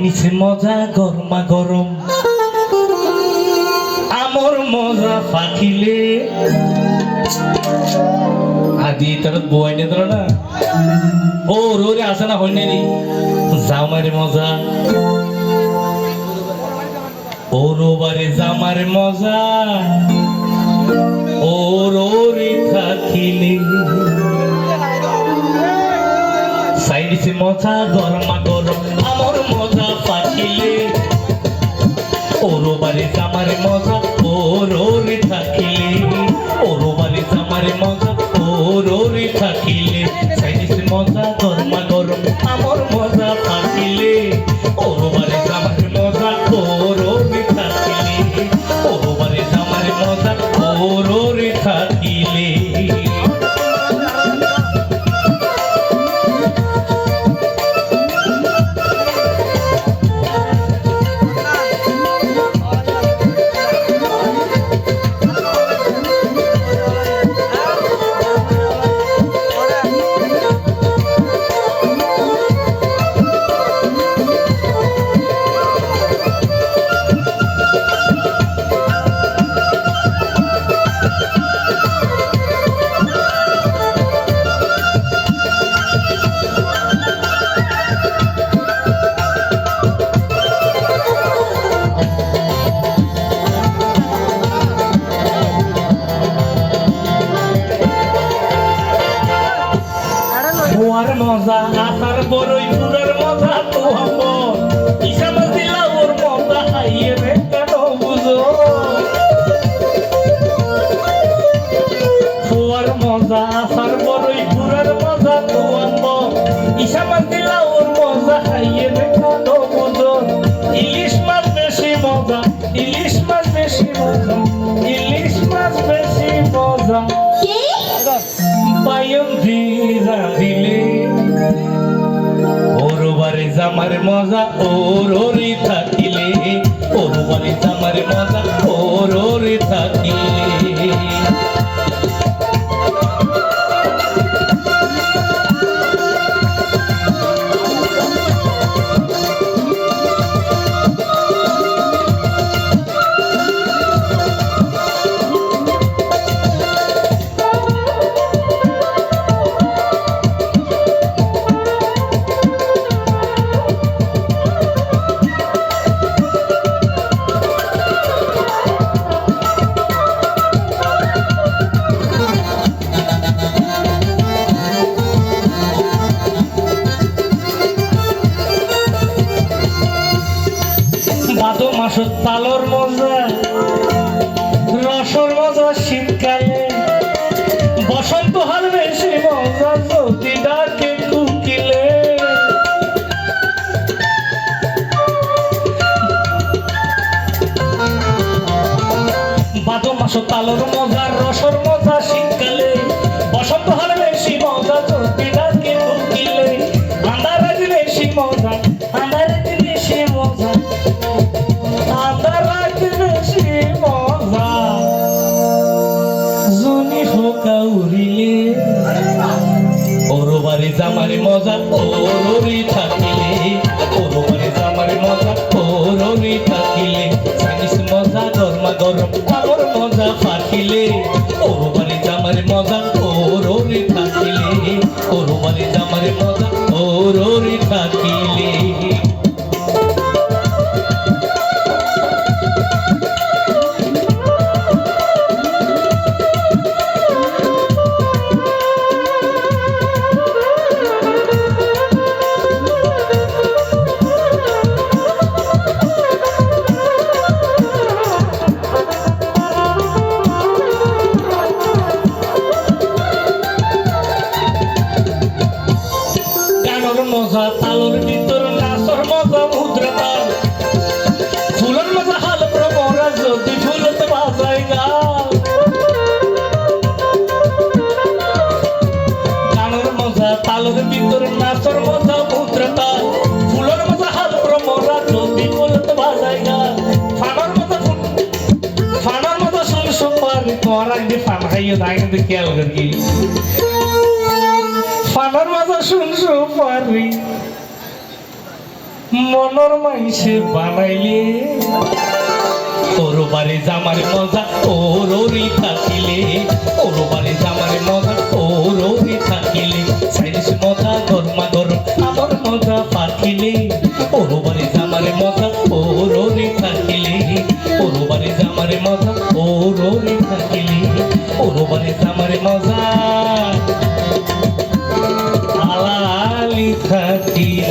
চাইনিছে মজা গরমা গরম আমর মজা ফাটিলে আদি তার বইনে ধরো না ও রোরে আসে না হইনে রে জামার মজা ও রোবারে জামার মজা ও রোরে থাকিলে চাইনিছে মজা গরমা গরম আমর মজা ফাটিলে ওরবারে জামারে মজা ওরে থাকিলে ওরবারে জামারে মজা ওরে থাকিলে চাইনিছে মজা গরমা গরম আমর মজা থাকিলে ওরবারে জামারে মজা ওরে থাকিলে ওরবারে জামারে মজা ওরে থাকিলে ওর মজা আসার বড়ই পুরের মজা তো আমার ইসামা দিলা ওর মজা হাইয়ে রে কেন বুঝো ওর মজা আসার বড়ই পুরের মজা তো আমার ইসামা দিলা ওর মজা হাইয়ে রে কেন বুঝো ইলিশ মাছ বেশি মজা ইলিশ মাছ বেশি মজা ইলিশ মাছ বেশি মজা পায়ম ভিজা দিলে ওরবারে জামার মজা ওরে থাকিলে ওরবারে জামার মজা ওরে থাকিলে ভাদো মাসের তালর মজা রসর মজা শীতকালে বসন্ত হাল বেশি মজা যদি ডাকে কুকিলে ভাদো মাসের তালর মজা রসর মজা শীতকালে বসন্ত হাল বেশি মজা যদি ডাকে কুকিলে আন্ধারে বেশি মজা আন্ধারে বেশি মজা ওরবারে জামারে মজা ওরে থাকিলে ওরবারে জামারে মজা ওরে থাকিলে চাইনিস মজা গরমা গরম আমর মজা ফাটিলে ওরবারে জামারে মজা ওরে থাকিলে ওরবারে জামারে মজা ওরে থাকিলে মজা তালর ভিতর নাচর মজা মুদ্রা তাল ফুলের মজা হাল প্রমরা যদি ফুলতে বাজায় গাল গানের মজা তালর ভিতর নাচর মজা মুদ্রা তাল ফুলের মজা হাল প্রমরা যদি ফুলতে বাজায় গাল ফানার মজা শুন সুপার তোমার আগে ফান খাইয়ে দাঁড়িয়ে কিন্তু খেয়াল করি ফানার মজা শুন সুপারি মনর মাইসে বানাইলে ওর বাড়ি জামার মজা ওরই থাকিলে ওর বাড়ি জামার মজা ওরই থাকিলে সাইনিস মজা গরমা গরম আমার মজা পাখিলে ওর বাড়ি জামার মজা ওরই থাকিলে ওর বাড়ি জামার মজা ওরই থাকিলে ওর বাড়ি জামার মজা আলালি থাকিলে